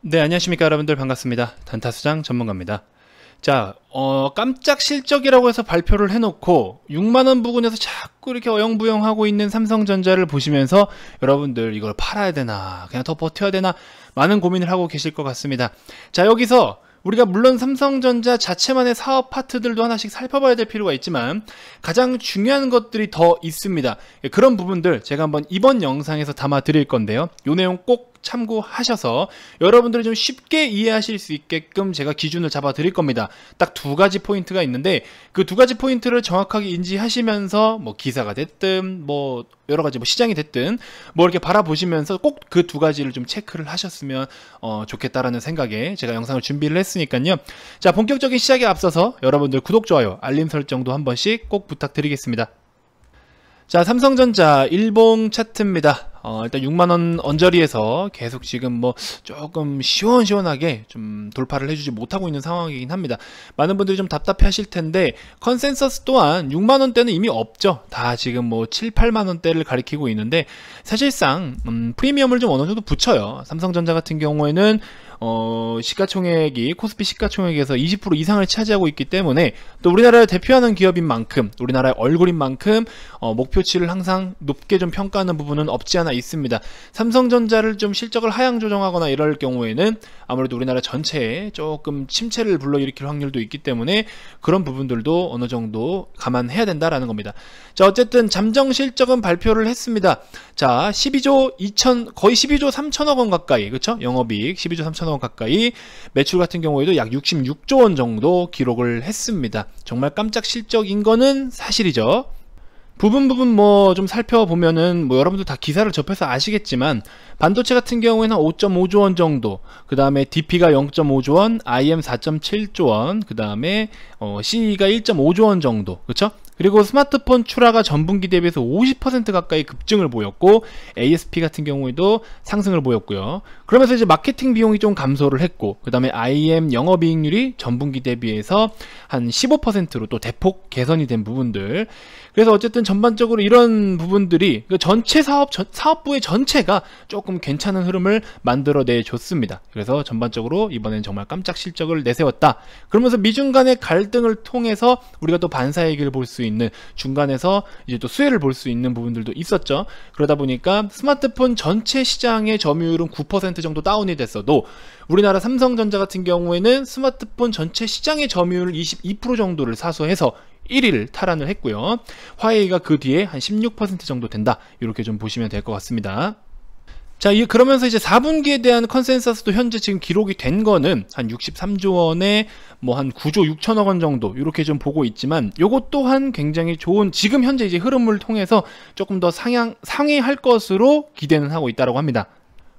네, 안녕하십니까 여러분들. 반갑습니다. 단타수장 전문가입니다. 자, 깜짝 실적이라고 해서 발표를 해놓고 6만원 부근에서 자꾸 이렇게 어영부영하고 있는 삼성전자를 보시면서 여러분들 이걸 팔아야 되나 그냥 더 버텨야 되나 많은 고민을 하고 계실 것 같습니다. 자, 여기서 우리가 물론 삼성전자 자체만의 사업 파트들도 하나씩 살펴봐야 될 필요가 있지만 가장 중요한 것들이 더 있습니다. 그런 부분들 제가 한번 이번 영상에서 담아 드릴 건데요. 이 내용 꼭 참고하셔서 여러분들이 좀 쉽게 이해하실 수 있게끔 제가 기준을 잡아 드릴 겁니다. 딱 두 가지 포인트가 있는데 그 두 가지 포인트를 정확하게 인지하시면서 뭐 기사가 됐든 뭐 여러 가지 뭐 시장이 됐든 뭐 이렇게 바라보시면서 꼭 그 두 가지를 좀 체크를 하셨으면 좋겠다라는 생각에 제가 영상을 준비를 했으니까요. 자, 본격적인 시작에 앞서서 여러분들 구독, 좋아요, 알림 설정도 한 번씩 꼭 부탁드리겠습니다. 자, 삼성전자 일봉 차트입니다. 일단 6만원 언저리에서 계속 지금 뭐 조금 시원시원하게 좀 돌파를 해주지 못하고 있는 상황이긴 합니다. 많은 분들이 좀 답답해 하실 텐데 컨센서스 또한 6만원대는 이미 없죠. 다 지금 뭐 7, 8만원대를 가리키고 있는데 사실상 프리미엄을 좀 어느 정도 붙여요. 삼성전자 같은 경우에는 시가총액이 코스피 시가총액에서 20% 이상을 차지하고 있기 때문에 또 우리나라를 대표하는 기업인 만큼 우리나라의 얼굴인 만큼 목표치를 항상 높게 좀 평가하는 부분은 없지 않아 있습니다. 삼성전자를 좀 실적을 하향 조정하거나 이럴 경우에는 아무래도 우리나라 전체에 조금 침체를 불러일으킬 확률도 있기 때문에 그런 부분들도 어느 정도 감안해야 된다라는 겁니다. 자, 어쨌든 잠정 실적은 발표를 했습니다. 자, 12조 2천 거의 12조 3천억 원 가까이, 그렇죠? 영업이익 12조 3천억 원 가까이, 매출 같은 경우에도 약 66조 원 정도 기록을 했습니다. 정말 깜짝 실적인 거는 사실이죠. 부분 뭐 좀 살펴보면은 뭐 여러분들 다 기사를 접해서 아시겠지만 반도체 같은 경우에는 5.5조 원 정도, 그 다음에 DP가 0.5조 원, IM 4.7조 원, 그 다음에 CE가 1.5조 원 정도, 그쵸? 그리고 스마트폰 출하가 전분기 대비해서 50% 가까이 급증을 보였고 ASP 같은 경우에도 상승을 보였고요. 그러면서 이제 마케팅 비용이 좀 감소를 했고 그 다음에 IM 영업이익률이 전분기 대비해서 한 15%로 또 대폭 개선이 된 부분들. 그래서 어쨌든 전반적으로 이런 부분들이 전체 사업부의 전체가 조금 괜찮은 흐름을 만들어내 줬습니다. 그래서 전반적으로 이번엔 정말 깜짝 실적을 내세웠다. 그러면서 미중 간의 갈등을 통해서 우리가 또 반사이익을 볼 수 있는, 중간에서 이제 또 수혜를 볼 수 있는 부분들도 있었죠. 그러다 보니까 스마트폰 전체 시장의 점유율은 9% 정도 다운이 됐어도 우리나라 삼성전자 같은 경우에는 스마트폰 전체 시장의 점유율 22% 정도를 사수해서 1위를 탈환을 했고요. 화웨이가 그 뒤에 한 16% 정도 된다. 이렇게 좀 보시면 될 것 같습니다. 자, 그러면서 이제 4분기에 대한 컨센서스도 현재 지금 기록이 된 거는 한 63조 원에 뭐 한 9조 6천억 원 정도 이렇게 좀 보고 있지만 요것 또한 굉장히 좋은, 지금 현재 이제 흐름을 통해서 조금 더 상회할 것으로 기대는 하고 있다고 합니다.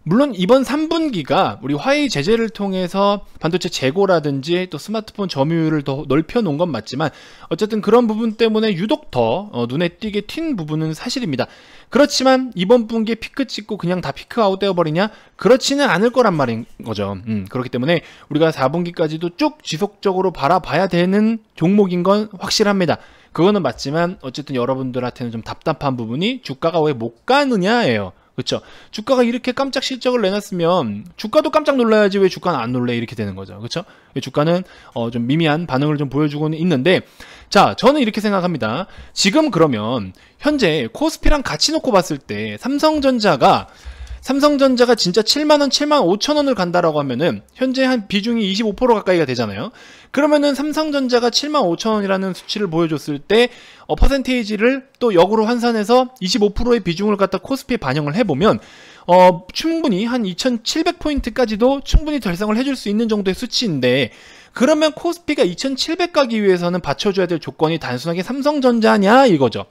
물론 이번 3분기가 우리 화웨이 제재를 통해서 반도체 재고라든지 또 스마트폰 점유율을 더 넓혀 놓은 건 맞지만 어쨌든 그런 부분 때문에 유독 더 눈에 띄게 튄 부분은 사실입니다. 그렇지만 이번 분기에 피크 찍고 그냥 다 피크 아웃 되어버리냐? 그렇지는 않을 거란 말인 거죠. 그렇기 때문에 우리가 4분기까지도 쭉 지속적으로 바라봐야 되는 종목인 건 확실합니다. 그거는 맞지만 어쨌든 여러분들한테는 좀 답답한 부분이 주가가 왜 못 가느냐예요. 그렇죠? 주가가 이렇게 깜짝 실적을 내놨으면 주가도 깜짝 놀라야지 왜 주가는 안 놀래, 이렇게 되는 거죠. 그렇죠? 주가는 좀 미미한 반응을 좀 보여주고는 있는데, 자, 저는 이렇게 생각합니다. 지금 그러면 현재 코스피랑 같이 놓고 봤을 때 삼성전자가 진짜 7만원, 7만 5천원을 간다라고 하면은 현재 한 비중이 25% 가까이가 되잖아요. 그러면은 삼성전자가 7만 5천원이라는 수치를 보여줬을 때 퍼센테이지를 또 역으로 환산해서 25%의 비중을 갖다 코스피에 반영을 해보면 충분히 한 2700포인트까지도 충분히 달성을 해줄 수 있는 정도의 수치인데, 그러면 코스피가 2700 가기 위해서는 받쳐줘야 될 조건이 단순하게 삼성전자냐 이거죠.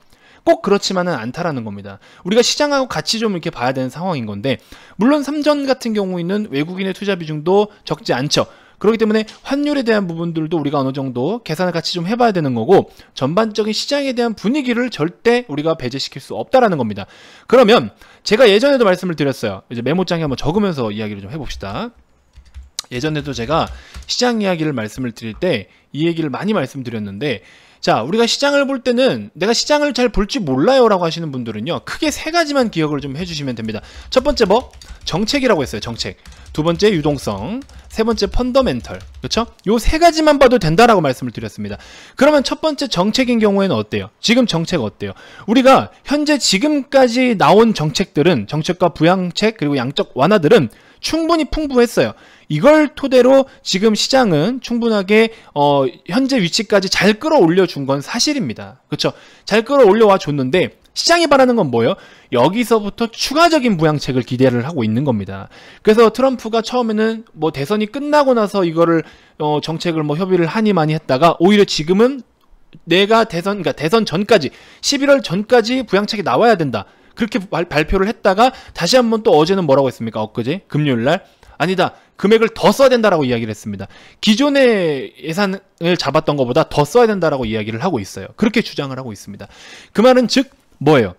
꼭 그렇지만은 않다라는 겁니다. 우리가 시장하고 같이 좀 이렇게 봐야 되는 상황인 건데, 물론 삼전 같은 경우에는 외국인의 투자 비중도 적지 않죠. 그렇기 때문에 환율에 대한 부분들도 우리가 어느 정도 계산을 같이 좀 해봐야 되는 거고, 전반적인 시장에 대한 분위기를 절대 우리가 배제시킬 수 없다라는 겁니다. 그러면 제가 예전에도 말씀을 드렸어요. 이제 메모장에 한번 적으면서 이야기를 좀 해봅시다. 예전에도 제가 시장 이야기를 말씀을 드릴 때 이 얘기를 많이 말씀드렸는데, 자, 우리가 시장을 볼 때는 내가 시장을 잘 볼 줄 몰라요 라고 하시는 분들은요, 크게 세 가지만 기억을 좀 해주시면 됩니다. 첫 번째 뭐? 정책이라고 했어요. 정책. 두 번째 유동성, 세 번째 펀더멘털. 그렇죠? 요 세 가지만 봐도 된다라고 말씀을 드렸습니다. 그러면 첫 번째 정책인 경우에는 어때요? 지금 정책 어때요? 우리가 현재 지금까지 나온 정책들은, 정책과 부양책 그리고 양적 완화들은 충분히 풍부했어요. 이걸 토대로 지금 시장은 충분하게 현재 위치까지 잘 끌어올려 준 건 사실입니다. 그렇죠? 잘 끌어올려와 줬는데 시장이 바라는 건 뭐예요? 여기서부터 추가적인 부양책을 기대를 하고 있는 겁니다. 그래서 트럼프가 처음에는 뭐 대선이 끝나고 나서 이거를 정책을 뭐 협의를 하니 많이 했다가 오히려 지금은 내가 그러니까 대선 전까지 11월 전까지 부양책이 나와야 된다. 그렇게 발표를 했다가 다시 한번 또 어제는 뭐라고 했습니까? 엊그제 금요일 날 아니다. 금액을 더 써야 된다라고 이야기를 했습니다. 기존의 예산을 잡았던 것보다 더 써야 된다라고 이야기를 하고 있어요. 그렇게 주장을 하고 있습니다. 그 말은 즉 뭐예요?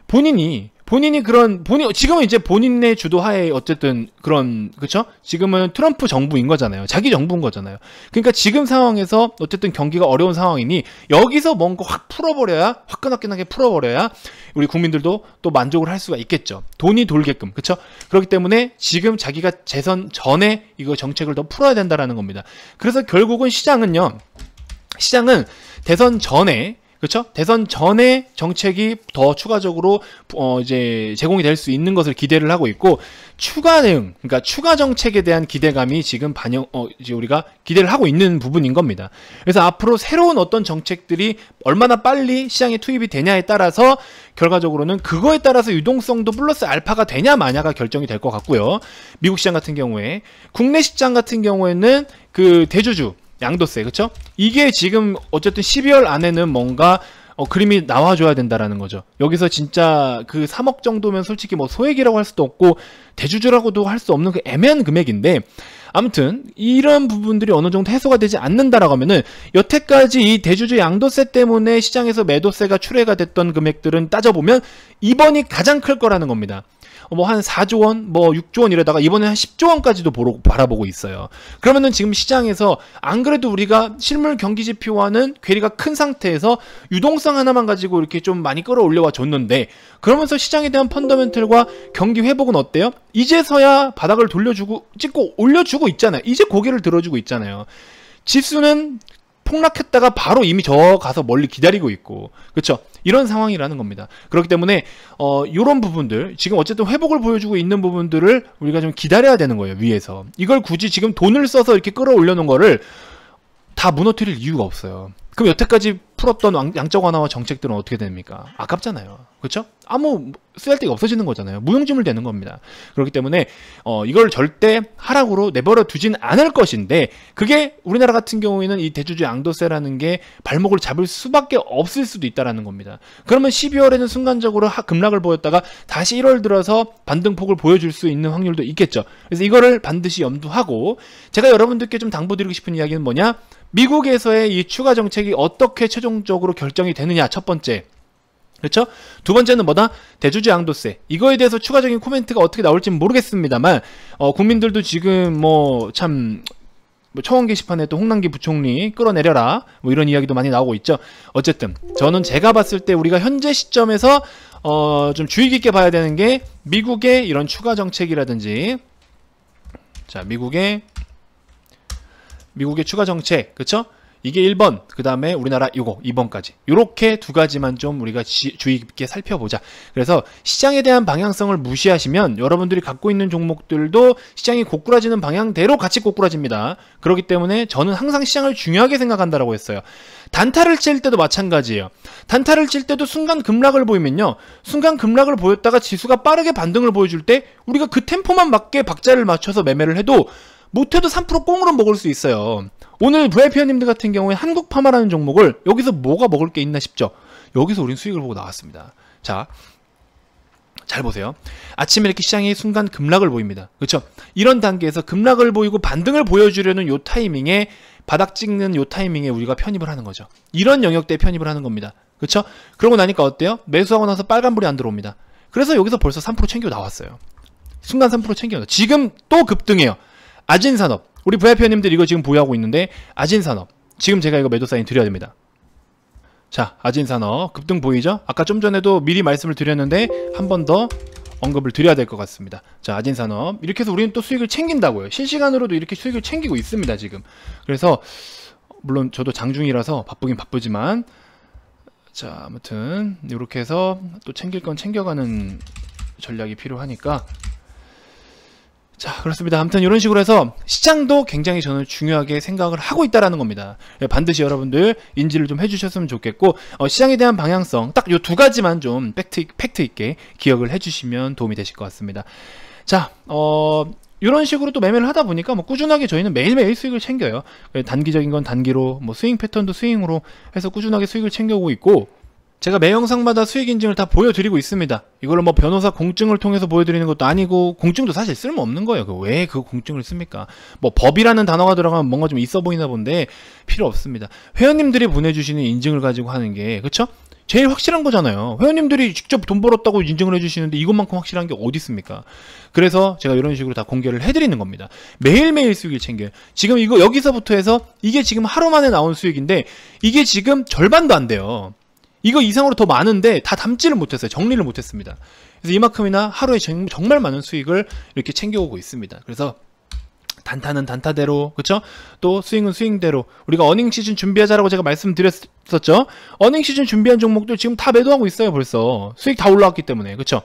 본인이 지금은 이제 본인의 주도하에 어쨌든 그런, 그쵸? 지금은 트럼프 정부인 거잖아요. 자기 정부인 거잖아요. 그러니까 지금 상황에서 어쨌든 경기가 어려운 상황이니 여기서 뭔가 확 풀어버려야, 화끈화끈하게 풀어버려야 우리 국민들도 또 만족을 할 수가 있겠죠. 돈이 돌게끔, 그쵸? 그렇기 때문에 지금 자기가 재선 전에 이거 정책을 더 풀어야 된다라는 겁니다. 그래서 결국은 시장은 대선 전에, 그렇죠? 대선 전에 정책이 더 추가적으로 이제 제공이 될 수 있는 것을 기대를 하고 있고, 추가 대응, 그러니까 추가 정책에 대한 기대감이 지금 이제 우리가 기대를 하고 있는 부분인 겁니다. 그래서 앞으로 새로운 어떤 정책들이 얼마나 빨리 시장에 투입이 되냐에 따라서 결과적으로는 그거에 따라서 유동성도 플러스 알파가 되냐 마냐가 결정이 될 것 같고요. 미국 시장 같은 경우에, 국내 시장 같은 경우에는 그 대주주 양도세, 그쵸? 이게 지금 어쨌든 12월 안에는 뭔가 그림이 나와줘야 된다라는 거죠. 여기서 진짜 그 3억 정도면 솔직히 뭐 소액이라고 할 수도 없고 대주주라고도 할 수 없는 그 애매한 금액인데, 아무튼 이런 부분들이 어느 정도 해소가 되지 않는다라고 하면은 여태까지 이 대주주 양도세 때문에 시장에서 매도세가 출회가 됐던 금액들은 따져보면 이번이 가장 클 거라는 겁니다. 뭐 한 4조 원, 뭐 6조 원 이러다가 이번에 한 10조 원까지도 바라보고 있어요. 그러면은 지금 시장에서 안 그래도 우리가 실물 경기 지표와는 괴리가 큰 상태에서 유동성 하나만 가지고 이렇게 좀 많이 끌어올려와 줬는데, 그러면서 시장에 대한 펀더멘털과 경기 회복은 어때요? 이제서야 바닥을 찍고 올려주고 있잖아요. 이제 고개를 들어주고 있잖아요. 지수는 폭락했다가 바로 이미 저 가서 멀리 기다리고 있고, 그렇죠? 이런 상황이라는 겁니다. 그렇기 때문에 이런 부분들, 지금 어쨌든 회복을 보여주고 있는 부분들을 우리가 좀 기다려야 되는 거예요. 위에서 이걸 굳이 지금 돈을 써서 이렇게 끌어올려 놓은 거를 다 무너뜨릴 이유가 없어요. 그럼 여태까지 풀었던 양적 완화와 정책들은 어떻게 됩니까? 아깝잖아요. 그렇죠? 아무 쓰잘데가 없어지는 거잖아요. 무용지물 되는 겁니다. 그렇기 때문에 이걸 절대 하락으로 내버려 두진 않을 것인데, 그게 우리나라 같은 경우에는 이 대주주 양도세라는 게 발목을 잡을 수밖에 없을 수도 있다라는 겁니다. 그러면 12월에는 순간적으로 급락을 보였다가 다시 1월 들어서 반등폭을 보여줄 수 있는 확률도 있겠죠. 그래서 이거를 반드시 염두하고, 제가 여러분들께 좀 당부드리고 싶은 이야기는 뭐냐? 미국에서의 이 추가 정책이 어떻게 최종적으로 결정이 되느냐, 첫 번째. 그렇죠? 두 번째는 뭐다? 대주주 양도세. 이거에 대해서 추가적인 코멘트가 어떻게 나올지는 모르겠습니다만, 국민들도 지금 청원 게시판에 또 홍남기 부총리 끌어내려라, 뭐 이런 이야기도 많이 나오고 있죠. 어쨌든 저는 제가 봤을 때 우리가 현재 시점에서 좀 주의 깊게 봐야 되는 게 미국의 이런 추가 정책이라든지, 자, 미국의 추가 정책, 그쵸? 이게 1번, 그 다음에 우리나라 이거 2번까지, 요렇게 두 가지만 좀 우리가 주의 깊게 살펴보자. 그래서 시장에 대한 방향성을 무시하시면 여러분들이 갖고 있는 종목들도 시장이 고꾸라지는 방향대로 같이 고꾸라집니다. 그렇기 때문에 저는 항상 시장을 중요하게 생각한다라고 했어요. 단타를 칠 때도 마찬가지예요. 단타를 칠 때도 순간 급락을 보이면요, 순간 급락을 보였다가 지수가 빠르게 반등을 보여줄 때 우리가 그 템포만 맞게 박자를 맞춰서 매매를 해도 못해도 3% 꽁으로 먹을 수 있어요. 오늘 VIP원님들 같은 경우에 한국파마라는 종목을 여기서 뭐가 먹을 게 있나 싶죠? 여기서 우린 수익을 보고 나왔습니다. 자, 잘 보세요. 아침에 이렇게 시장이 순간 급락을 보입니다. 그렇죠? 이런 단계에서 급락을 보이고 반등을 보여주려는 요 타이밍에, 바닥 찍는 요 타이밍에 우리가 편입을 하는 거죠. 이런 영역대에 편입을 하는 겁니다. 그렇죠? 그러고 나니까 어때요? 매수하고 나서 빨간불이 안 들어옵니다. 그래서 여기서 벌써 3% 챙겨 나왔어요. 순간 3% 챙겨 나왔어요. 지금 또 급등해요. 아진산업, 우리 VIP원님들 이거 지금 보유하고 있는데, 아진산업 지금 제가 이거 매도 사인 드려야 됩니다. 자, 아진산업 급등 보이죠? 아까 좀 전에도 미리 말씀을 드렸는데 한 번 더 언급을 드려야 될 것 같습니다. 자, 아진산업 이렇게 해서 우리는 또 수익을 챙긴다고요. 실시간으로도 이렇게 수익을 챙기고 있습니다, 지금. 그래서 물론 저도 장중이라서 바쁘긴 바쁘지만, 자, 아무튼 이렇게 해서 또 챙길 건 챙겨가는 전략이 필요하니까, 자, 그렇습니다. 아무튼 이런 식으로 해서 시장도 굉장히 저는 중요하게 생각을 하고 있다라는 겁니다. 반드시 여러분들 인지를 좀 해주셨으면 좋겠고, 시장에 대한 방향성 딱 요 두 가지만 좀 팩트 있게 기억을 해주시면 도움이 되실 것 같습니다. 자, 이런 식으로 또 매매를 하다 보니까 뭐 꾸준하게 저희는 매일매일 수익을 챙겨요. 단기적인 건 단기로, 뭐 스윙 패턴도 스윙으로 해서 꾸준하게 수익을 챙겨오고 있고, 제가 매 영상마다 수익 인증을 다 보여드리고 있습니다. 이걸로 뭐 변호사 공증을 통해서 보여드리는 것도 아니고, 공증도 사실 쓸모없는 거예요. 왜 그 공증을 씁니까? 뭐 법이라는 단어가 들어가면 뭔가 좀 있어 보이나 본데 필요 없습니다. 회원님들이 보내주시는 인증을 가지고 하는 게, 그쵸? 제일 확실한 거잖아요. 회원님들이 직접 돈 벌었다고 인증을 해주시는데 이것만큼 확실한 게 어디 있습니까? 그래서 제가 이런 식으로 다 공개를 해드리는 겁니다. 매일매일 수익을 챙겨요. 지금 이거 여기서부터 해서 이게 지금 하루 만에 나온 수익인데 이게 지금 절반도 안 돼요. 이거 이상으로 더 많은데 다 담지를 못했어요. 정리를 못했습니다. 그래서 이만큼이나 하루에 정말 많은 수익을 이렇게 챙겨오고 있습니다. 그래서 단타는 단타대로, 그쵸? 또 스윙은 스윙대로 우리가 어닝 시즌 준비하자라고 제가 말씀드렸었죠. 어닝 시즌 준비한 종목들 지금 다 매도하고 있어요. 벌써 수익 다 올라왔기 때문에, 그쵸?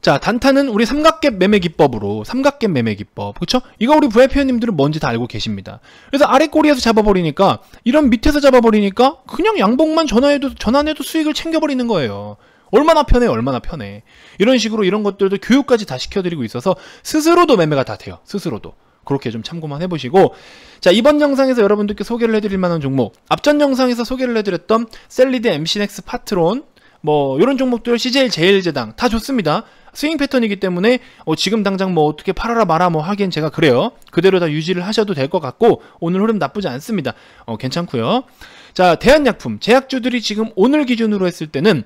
자, 단타는 우리 삼각갭 매매 기법으로, 삼각갭 매매 기법, 그쵸? 이거 우리 VIP 회원님들은 뭔지 다 알고 계십니다. 그래서 아래 꼬리에서 잡아버리니까, 이런 밑에서 잡아버리니까 그냥 양봉만 전환해도 수익을 챙겨버리는 거예요. 얼마나 편해, 얼마나 편해. 이런 식으로 이런 것들도 교육까지 다 시켜드리고 있어서 스스로도 매매가 다 돼요. 스스로도. 그렇게 좀 참고만 해보시고, 자, 이번 영상에서 여러분들께 소개를 해드릴 만한 종목, 앞전 영상에서 소개를 해드렸던 셀리드, MC넥스, 파트론, 뭐 이런 종목들, CJ 제일제당 다 좋습니다. 스윙 패턴이기 때문에 지금 당장 뭐 어떻게 팔아라 마라 뭐 하기엔 제가 그래요. 그대로 다 유지를 하셔도 될 것 같고, 오늘 흐름 나쁘지 않습니다. 괜찮고요. 자, 대한약품 제약주들이 지금 오늘 기준으로 했을 때는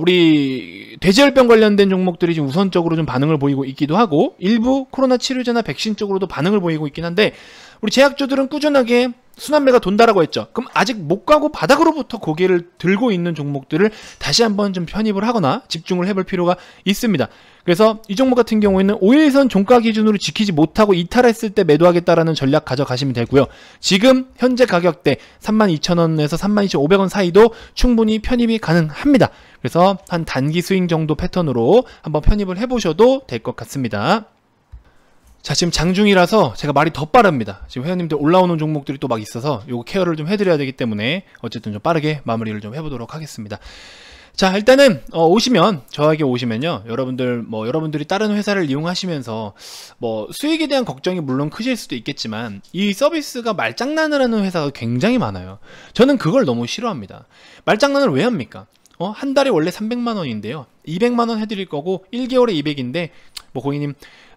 우리 돼지열병 관련된 종목들이 지금 우선적으로 좀 반응을 보이고 있기도 하고, 일부 코로나 치료제나 백신 쪽으로도 반응을 보이고 있긴 한데, 우리 제약주들은 꾸준하게 순환매가 돈다라고 했죠. 그럼 아직 못 가고 바닥으로부터 고개를 들고 있는 종목들을 다시 한번 좀 편입을 하거나 집중을 해볼 필요가 있습니다. 그래서 이 종목 같은 경우에는 5일선 종가 기준으로 지키지 못하고 이탈했을 때 매도하겠다라는 전략 가져가시면 되고요. 지금 현재 가격대 32,000원에서 32,500원 사이도 충분히 편입이 가능합니다. 그래서 한 단기 스윙 정도 패턴으로 한번 편입을 해보셔도 될 것 같습니다. 자, 지금 장중이라서 제가 말이 더 빠릅니다. 지금 회원님들 올라오는 종목들이 또 막 있어서 요거 케어를 좀 해드려야 되기 때문에 어쨌든 좀 빠르게 마무리를 좀 해보도록 하겠습니다. 자, 일단은 저에게 오시면요, 여러분들이 다른 회사를 이용하시면서 뭐 수익에 대한 걱정이 물론 크실 수도 있겠지만 이 서비스가 말장난을 하는 회사가 굉장히 많아요. 저는 그걸 너무 싫어합니다. 말장난을 왜 합니까? 한 달에 원래 300만 원인데요. 200만 원 해드릴 거고 1개월에 200인데 뭐 고객님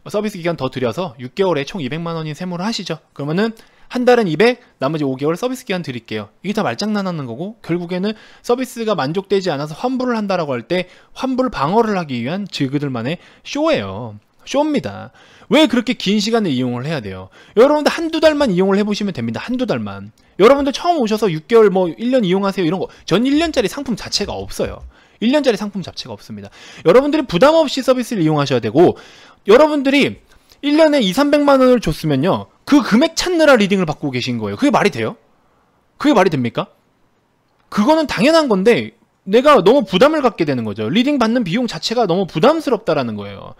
서비스 기간 더 드려서 6개월에 총 200만 원인 세무를 하시죠. 그러면은 한 달은 200, 나머지 5개월 서비스 기간 드릴게요. 이게 다 말장난하는 거고, 결국에는 서비스가 만족되지 않아서 환불을 한다라고 할 때 환불 방어를 하기 위한 그들만의 쇼예요. 쇼입니다. 왜 그렇게 긴 시간을 이용을 해야 돼요? 여러분들 한두 달만 이용을 해보시면 됩니다. 한두 달만. 여러분들 처음 오셔서 6개월 뭐 1년 이용하세요 이런 거, 전 1년짜리 상품 자체가 없어요. 1년짜리 상품 자체가 없습니다. 여러분들이 부담 없이 서비스를 이용하셔야 되고, 여러분들이 1년에 200~300만 원을 줬으면요, 그 금액 찾느라 리딩을 받고 계신 거예요. 그게 말이 돼요? 그게 말이 됩니까? 그거는 당연한 건데 내가 너무 부담을 갖게 되는 거죠. 리딩 받는 비용 자체가 너무 부담스럽다라는 거예요.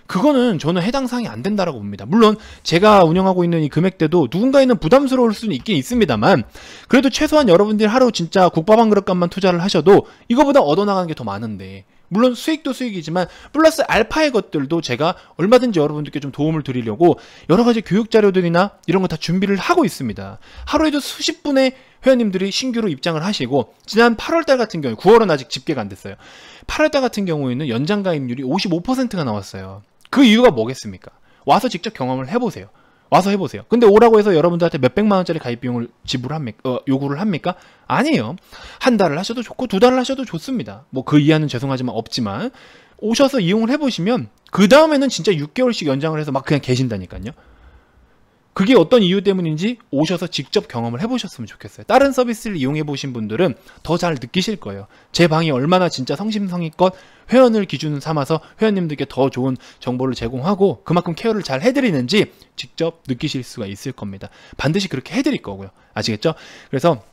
그거는 저는 해당 사항이 안 된다라고 봅니다. 물론 제가 운영하고 있는 이 금액대도 누군가에는 부담스러울 수는 있긴 있습니다만, 그래도 최소한 여러분들이 하루 진짜 국밥 한 그릇값만 투자를 하셔도 이거보다 얻어나가는 게 더 많은데, 물론 수익도 수익이지만 플러스 알파의 것들도 제가 얼마든지 여러분들께 좀 도움을 드리려고 여러 가지 교육 자료들이나 이런 거 다 준비를 하고 있습니다. 하루에도 수십 분의 회원님들이 신규로 입장을 하시고, 지난 8월달 같은 경우에, 9월은 아직 집계가 안 됐어요. 8월달 같은 경우에는 연장 가입률이 55%가 나왔어요. 그 이유가 뭐겠습니까? 와서 직접 경험을 해보세요. 와서 해보세요. 근데 오라고 해서 여러분들한테 몇백만 원짜리 가입 비용을 요구를 합니까? 아니에요. 한 달을 하셔도 좋고 두 달을 하셔도 좋습니다. 뭐 그 이하는 죄송하지만 없지만, 오셔서 이용을 해보시면 그 다음에는 진짜 6개월씩 연장을 해서 막 그냥 계신다니까요. 그게 어떤 이유 때문인지 오셔서 직접 경험을 해보셨으면 좋겠어요. 다른 서비스를 이용해 보신 분들은 더 잘 느끼실 거예요. 제 방이 얼마나 진짜 성심성의껏 회원을 기준 삼아서 회원님들께 더 좋은 정보를 제공하고 그만큼 케어를 잘 해드리는지 직접 느끼실 수가 있을 겁니다. 반드시 그렇게 해드릴 거고요. 아시겠죠? 그래서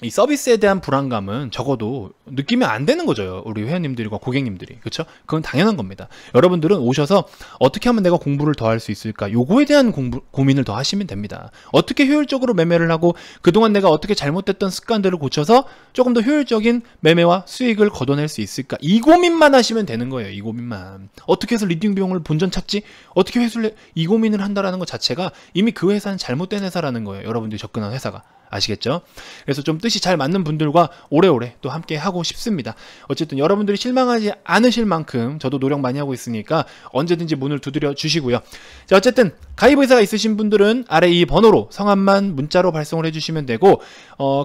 이 서비스에 대한 불안감은 적어도 느끼면 안 되는 거죠. 우리 회원님들과 고객님들이. 그렇죠? 그건 당연한 겁니다. 여러분들은 오셔서 어떻게 하면 내가 공부를 더 할 수 있을까? 요거에 대한 고민을 더 하시면 됩니다. 어떻게 효율적으로 매매를 하고 그동안 내가 어떻게 잘못됐던 습관들을 고쳐서 조금 더 효율적인 매매와 수익을 거둬낼 수 있을까? 이 고민만 하시면 되는 거예요. 이 고민만. 어떻게 해서 리딩 비용을 본전 찾지? 어떻게 회수를 이 고민을 한다라는 것 자체가 이미 그 회사는 잘못된 회사라는 거예요. 여러분들이 접근한 회사가. 아시겠죠? 그래서 좀 뜻이 잘 맞는 분들과 오래오래 또 함께 하고 싶습니다. 어쨌든 여러분들이 실망하지 않으실 만큼 저도 노력 많이 하고 있으니까 언제든지 문을 두드려 주시고요. 자, 어쨌든 가입 의사가 있으신 분들은 아래 이 번호로 성함만 문자로 발송을 해주시면 되고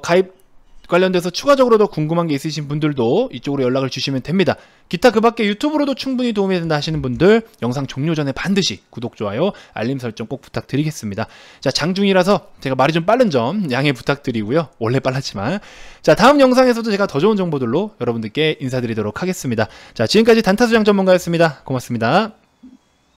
가입 관련돼서 추가적으로 더 궁금한 게 있으신 분들도 이쪽으로 연락을 주시면 됩니다. 기타 그 밖에 유튜브로도 충분히 도움이 된다 하시는 분들 영상 종료 전에 반드시 구독, 좋아요, 알림 설정 꼭 부탁드리겠습니다. 자, 장중이라서 제가 말이 좀 빠른 점 양해 부탁드리고요. 원래 빨랐지만. 자, 다음 영상에서도 제가 더 좋은 정보들로 여러분들께 인사드리도록 하겠습니다. 자, 지금까지 단타수장 전문가였습니다. 고맙습니다.